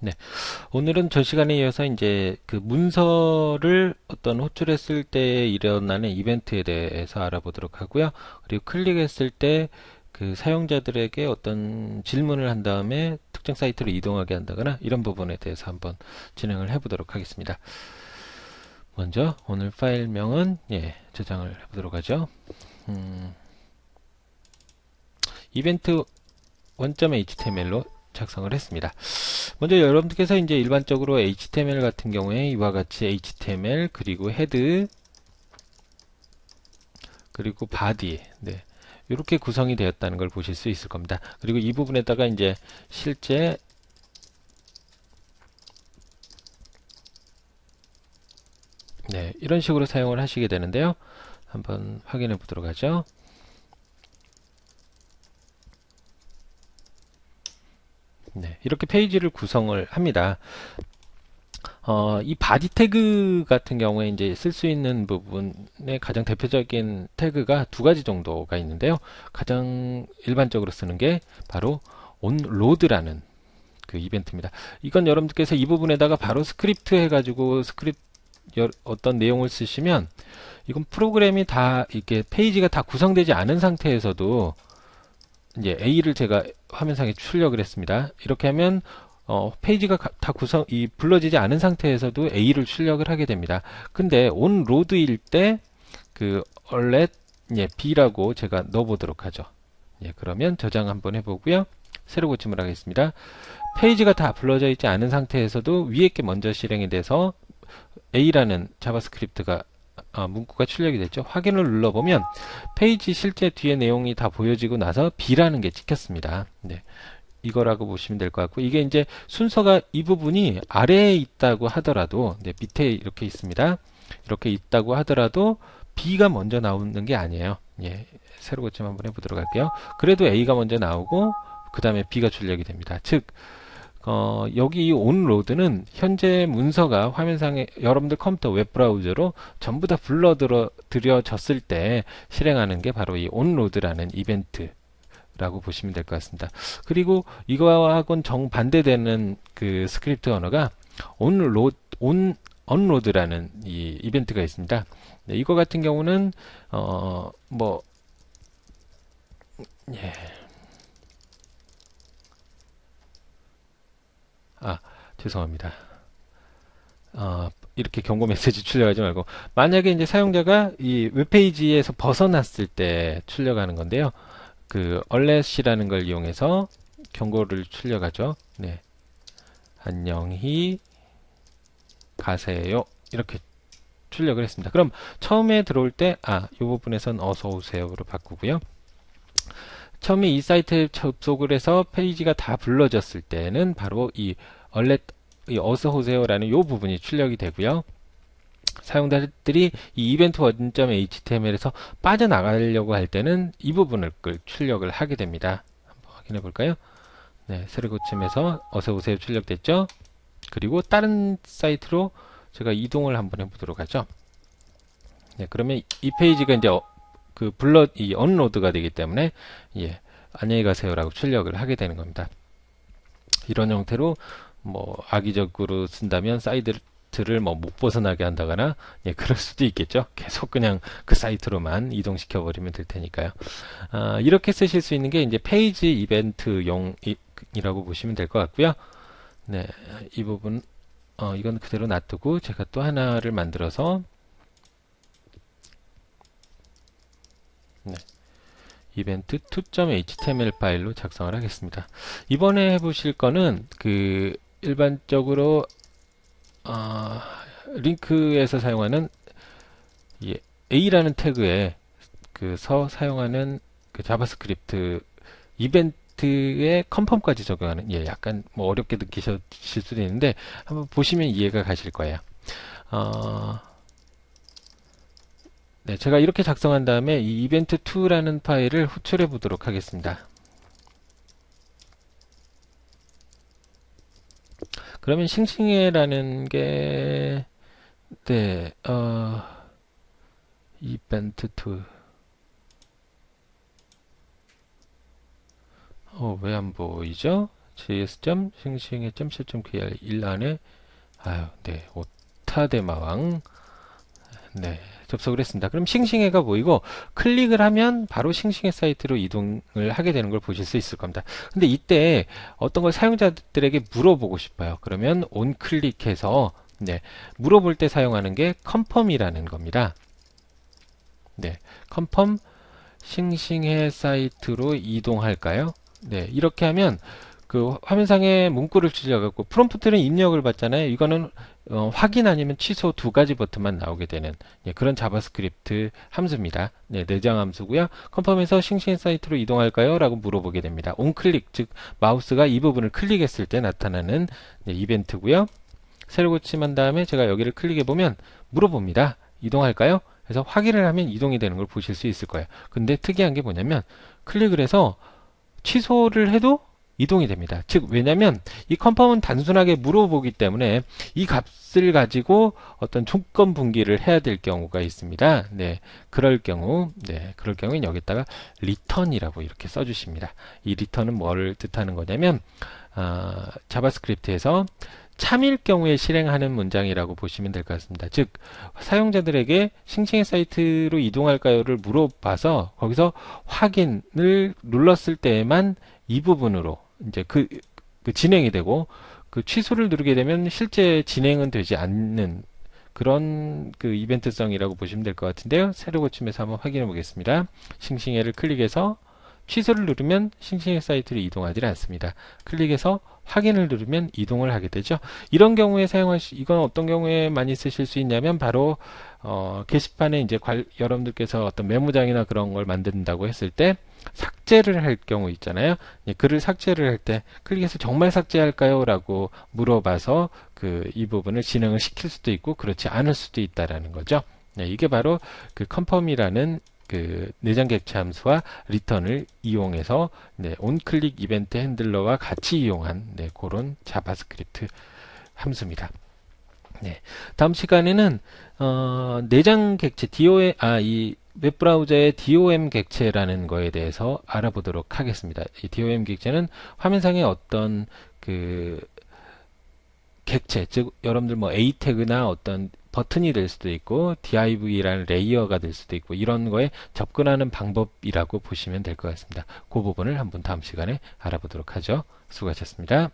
네, 오늘은 저 시간에 이어서 이제 그 문서를 어떤 호출했을 때 일어나는 이벤트에 대해서 알아보도록 하고요. 그리고 클릭했을 때 그 사용자들에게 어떤 질문을 한 다음에 특정 사이트로 이동하게 한다거나 이런 부분에 대해서 한번 진행을 해보도록 하겠습니다. 먼저 오늘 파일명은 저장을 해보도록 하죠. 이벤트 1.html로 작성을 했습니다. 먼저 여러분들께서 이제 일반적으로 HTML 같은 경우에 이와 같이 HTML 그리고 헤드 그리고 바디 이렇게 구성이 되었다는 걸 보실 수 있을 겁니다. 그리고 이 부분에다가 이제 실제 이런 식으로 사용을 하시게 되는데요. 한번 확인해 보도록 하죠. 이렇게 페이지를 구성을 합니다. 이 바디 태그 같은 경우에 이제 쓸 수 있는 부분의 가장 대표적인 태그가 두 가지 정도가 있는데요. 가장 일반적으로 쓰는 게 바로 onload라는 그 이벤트입니다. 이건 여러분들께서 이 부분에다가 바로 스크립트 해가지고 어떤 내용을 쓰시면 이건 프로그램이 다 이렇게 페이지가 다 구성되지 않은 상태에서도 이제 A를 제가 화면상에 출력을 했습니다. 이렇게 하면 페이지가 다 불러지지 않은 상태에서도 A를 출력을 하게 됩니다. 근데 onload일 때 그 allet B라고 제가 넣어보도록 하죠. 그러면 저장 한번 해보고요. 새로 고침을 하겠습니다. 페이지가 다 불러져 있지 않은 상태에서도 위에 게 먼저 실행이 돼서 A라는 자바스크립트가 문구가 출력이 됐죠. 확인을 눌러보면 페이지 실제 뒤에 내용이 다 보여지고 나서 B라는 게 찍혔습니다. 이거라고 보시면 될 것 같고, 이게 이제 순서가 이 부분이 아래에 있다고 하더라도 밑에 이렇게 있습니다. 이렇게 있다고 하더라도 B가 먼저 나오는 게 아니에요. 새로 고침 한번 해보도록 할게요. 그래도 A가 먼저 나오고 그 다음에 B가 출력이 됩니다. 즉 여기 이 onload는 현재 문서가 화면상에 여러분들 컴퓨터 웹브라우저로 전부 다 불러들여졌을 때 실행하는 게 바로 이 onload라는 이벤트라고 보시면 될 것 같습니다. 그리고 이거하고는 정반대되는 그 스크립트 언어가 onload라는 이 이벤트가 있습니다. 이거 같은 경우는 뭐 예. 죄송합니다. 이렇게 경고 메시지 출력하지 말고, 만약에 이제 사용자가 이 웹페이지에서 벗어났을 때 출력하는 건데요. 그 allet이라는 걸 이용해서 경고를 출력하죠. 안녕히 가세요. 이렇게 출력을 했습니다. 그럼 처음에 들어올 때, 이 부분에선 어서 오세요로 바꾸고요. 처음에 이 사이트에 접속을 해서 페이지가 다 불러졌을 때는 바로 이 allet 이 어서 오세요라는 이 부분이 출력이 되고요. 사용자들이 이 이벤트 1.html에서 빠져나가려고 할 때는 이 부분을 출력을 하게 됩니다. 한번 확인해 볼까요? 새로 고침해서 어서 오세요 출력됐죠? 그리고 다른 사이트로 제가 이동을 한번 해보도록 하죠. 그러면 이 페이지가 이제 이 언로드가 되기 때문에 안녕히 가세요라고 출력을 하게 되는 겁니다. 이런 형태로 뭐 악의적으로 쓴다면 사이트를 뭐 못 벗어나게 한다거나 그럴 수도 있겠죠. 계속 그냥 그 사이트로만 이동시켜 버리면 될 테니까요. 이렇게 쓰실 수 있는 게 이제 페이지 이벤트용이라고 보시면 될 것 같고요. 이 부분 이건 그대로 놔두고 제가 또 하나를 만들어서 이벤트 2.html 파일로 작성을 하겠습니다. 이번에 해보실 거는 그 일반적으로 링크에서 사용하는 A라는 태그에 사용하는 그 자바스크립트 이벤트의 컨펌까지 적용하는 약간 뭐 어렵게 느끼실 수도 있는데 한번 보시면 이해가 가실 거예요. 제가 이렇게 작성한 다음에 이 이벤트2라는 파일을 호출해 보도록 하겠습니다. 그러면 싱싱해라는 게 이벤트2 왜 안 보이죠? js.싱싱해.실.kr 1 안에 네, 오타데마왕 네, 접속을 했습니다. 그럼 싱싱해가 보이고 클릭을 하면 바로 싱싱해 사이트로 이동을 하게 되는 걸 보실 수 있을 겁니다. 근데 이때 어떤 걸 사용자들에게 물어보고 싶어요. 그러면 온클릭해서 네, 물어볼 때 사용하는 게 컨펌이라는 겁니다. 네, 컨펌 싱싱해 사이트로 이동할까요? 네, 이렇게 하면 그 화면상에 문구를 추려갖고 프롬프트는 입력을 받잖아요. 이거는 확인 아니면 취소 두 가지 버튼만 나오게 되는 그런 자바스크립트 함수입니다. 네, 내장 함수고요. 컨펌에서 싱싱해 사이트로 이동할까요? 라고 물어보게 됩니다. 온클릭, 즉 마우스가 이 부분을 클릭했을 때 나타나는 이벤트고요. 새로 고침한 다음에 제가 여기를 클릭해 보면 물어봅니다. 이동할까요? 그래서 확인을 하면 이동이 되는 걸 보실 수 있을 거예요. 근데 특이한 게 뭐냐면 클릭을 해서 취소를 해도 이동이 됩니다. 즉 왜냐면 이 컨펌은 단순하게 물어보기 때문에 이 값을 가지고 어떤 조건 분기를 해야 될 경우가 있습니다. 네, 그럴 경우는 여기다가 return이라고 이렇게 써주십니다. 이 return은 뭐를 뜻하는 거냐면 자바스크립트에서 참일 경우에 실행하는 문장이라고 보시면 될 것 같습니다. 즉 사용자들에게 싱싱해 사이트로 이동할까요를 물어봐서 거기서 확인을 눌렀을 때에만 이 부분으로 이제 그 진행이 되고 그 취소를 누르게 되면 실제 진행은 되지 않는 그런 그 이벤트성이라고 보시면 될 것 같은데요. 새로 고침해서 한번 확인해 보겠습니다. 싱싱해를 클릭해서 취소를 누르면 싱싱해 사이트로 이동하지 않습니다. 클릭해서 확인을 누르면 이동을 하게 되죠. 이런 경우에 이건 어떤 경우에 많이 쓰실 수 있냐면 바로 게시판에 이제 여러분들께서 어떤 메모장이나 그런 걸 만든다고 했을 때 삭제를 할 경우 있잖아요. 글을 삭제를 할 때 클릭해서 정말 삭제할까요? 라고 물어봐서 이 부분을 진행을 시킬 수도 있고 그렇지 않을 수도 있다라는 거죠. 네, 이게 바로 그 컨펌이라는 내장 객체 함수와 return을 이용해서 온클릭 이벤트 핸들러와 같이 이용한 그런 자바스크립트 함수입니다. 네, 다음 시간에는 내장 객체 이 웹브라우저의 DOM 객체라는 거에 대해서 알아보도록 하겠습니다. 이 DOM 객체는 화면상에 어떤 객체, 즉 여러분들 뭐 A 태그나 어떤 버튼이 될 수도 있고 div라는 레이어가 될 수도 있고 이런 거에 접근하는 방법이라고 보시면 될 것 같습니다. 그 부분을 한번 다음 시간에 알아보도록 하죠. 수고하셨습니다.